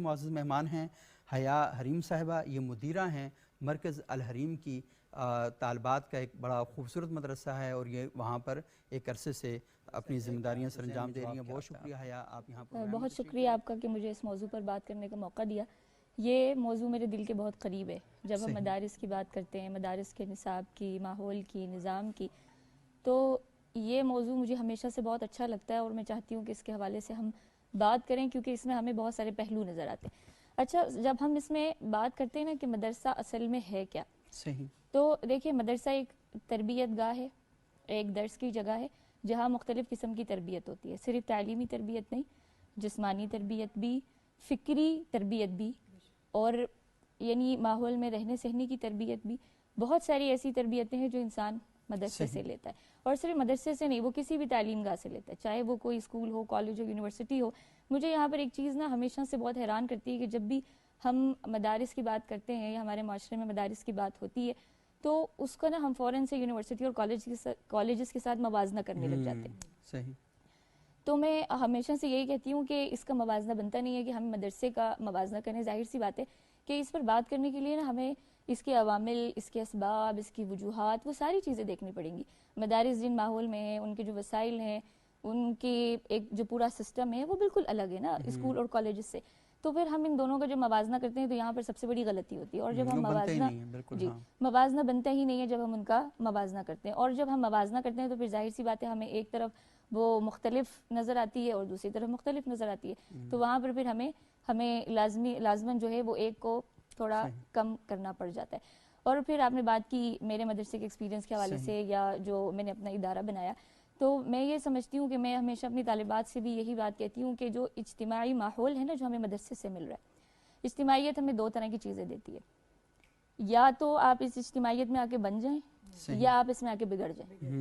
معزز مہمان ہیں حیا حریم صاحبہ، یہ مدیرہ ہیں مرکز الحریم کی طالبات کا ایک بڑا خوبصورت مدرسہ ہے، اور یہ وہاں پر ایک عرصے سے اپنی ذمہ داریاں سر انجام دے رہی ہیں. بہت شکریہ حیا، آپ یہاں پر. بہت شکریہ آپ کا کہ مجھے اس موضوع پر بات کرنے کا موقع دیا. یہ موضوع میرے دل کے بہت قریب ہے. جب ہم مدارس کی بات کرتے ہیں، مدارس کے نصاب کی، ماحول کی، نظام کی، تو یہ موضوع مجھے ہمیشہ سے بہت اچھا لگتا ہے، اور میں چاہتی ہوں کہ اس کے حوالے سے ہم بات کریں، کیونکہ اس میں ہمیں بہت سارے پہلو نظر آتے ہیں. اچھا، جب ہم اس میں بات کرتے ہیں نا کہ مدرسہ اصل میں ہے کیا، صحیح، تو دیکھیں مدرسہ ایک تربیت گاہ ہے، ایک درس کی جگہ ہے جہاں مختلف قسم کی تربیت ہوتی ہے. صرف تعلیمی تربیت نہیں، جسمانی تربیت بھی، فکری تربیت بھی، اور یعنی ماحول میں رہنے سہنے کی تربیت بھی. بہت ساری ایسی تربیتیں ہیں جو انسان مدرسے سے لیتا ہے، اور صرف مدرسے سے نہیں، وہ کسی بھی تعلیم گاہ سے لیتا ہے، چاہے وہ کوئی اسکول ہو، کالج ہو، یونیورسٹی ہو. مجھے یہاں پر ایک چیز نا ہمیشہ سے بہت حیران کرتی ہے کہ جب بھی ہم مدارس کی بات کرتے ہیں یا ہمارے معاشرے میں مدارس کی بات ہوتی ہے تو اس کا نا ہم فوراً سے یونیورسٹی اور کالجز کے ساتھ موازنہ کرنے لگ جاتے ہیں. صحیح. تو میں ہمیشہ سے یہی کہتی ہوں کہ اس کا موازنہ بنتا نہیں ہے کہ ہم مدرسے کا موازنہ کریں. ظاہر سی بات ہے کہ اس پر بات کرنے کے لیے نا ہمیں اس کے عوامل، اس کے اسباب، اس کی وجوہات، وہ ساری چیزیں دیکھنی پڑیں گی. مدارس جن ماحول میں ہیں، ان کے جو وسائل ہیں، ان کے ایک جو پورا سسٹم ہے وہ بالکل الگ ہے نا اسکول اور کالجز سے. تو پھر ہم ان دونوں کا جب موازنہ کرتے ہیں تو یہاں پر سب سے بڑی غلطی ہوتی ہے. اور جب ہم موازنہ بنتا ہی نہیں ہے جب ہم ان کا موازنہ کرتے ہیں. اور جب ہم موازنہ کرتے ہیں تو پھر ظاہر سی بات ہے ہمیں ایک طرف وہ مختلف نظر آتی ہے اور دوسری طرف مختلف نظر آتی ہے. تو وہاں پر پھر ہمیں لازماً جو ہے وہ ایک کو تھوڑا کم کرنا پڑ جاتا ہے. اور پھر آپ نے بات کی میرے مدرسے کے ایکسپیرینس کے حوالے سے یا جو میں نے اپنا ادارہ بنایا، تو میں یہ سمجھتی ہوں کہ میں ہمیشہ اپنی طالبات سے بھی یہی بات کہتی ہوں کہ جو اجتماعی ماحول ہے نا جو ہمیں مدرسے سے مل رہا ہے، اجتماعیت ہمیں دو طرح کی چیزیں دیتی ہے. یا تو آپ اس اجتماعیت میں آ کے بن جائیں یا آپ اس میں آ کے بگڑ جائیں.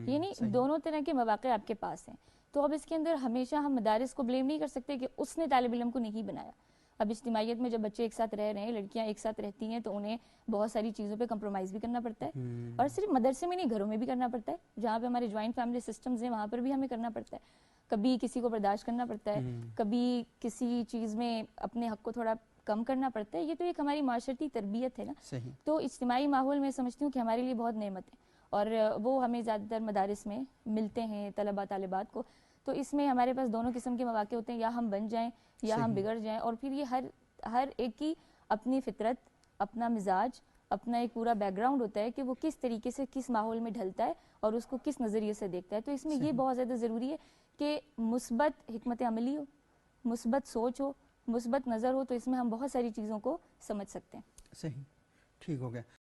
یعنی دونوں طرح کے مواقع آپ کے پاس ہیں. تو اب اس کے اندر ہمیشہ ہم مدارس کو بلیم نہیں کر سکتے کہ اس نے طالب علم کو نہیں بنایا. اب اجتماعیت میں جب بچے ایک ساتھ رہ رہے ہیں، لڑکیاں ایک ساتھ رہتی ہیں، تو انہیں بہت ساری چیزوں پہ کمپرومائز بھی کرنا پڑتا ہے. اور صرف مدرسے میں نہیں، گھروں میں بھی کرنا پڑتا ہے. جہاں پہ ہمارے جوائنٹ فیملی سسٹمز ہیں وہاں پر بھی ہمیں کرنا پڑتا ہے. کبھی کسی کو برداشت کرنا پڑتا ہے، کبھی کسی چیز میں اپنے حق کو تھوڑا کم کرنا پڑتا ہے. یہ تو ایک ہماری معاشرتی تربیت ہے نا. تو اجتماعی ماحول میں سمجھتی ہوں کہ ہمارے لیے بہت نعمت ہے، اور وہ ہمیں زیادہ تر مدارس میں ملتے ہیں طلباء طالبات کو. تو اس میں ہمارے پاس دونوں قسم کے مواقع ہوتے ہیں، یا ہم بن جائیں یا ہم بگڑ جائیں. اور پھر یہ ہر ایک کی اپنی فطرت، اپنا مزاج، اپنا ایک پورا بیک گراؤنڈ ہوتا ہے کہ وہ کس طریقے سے کس ماحول میں ڈھلتا ہے اور اس کو کس نظریے سے دیکھتا ہے. تو اس میں یہ بہت زیادہ ضروری ہے کہ مثبت حکمت عملی ہو، مثبت سوچ ہو، مثبت نظر ہو. تو اس میں ہم بہت ساری چیزوں کو سمجھ سکتے ہیں. صحیح، ٹھیک ہو گیا.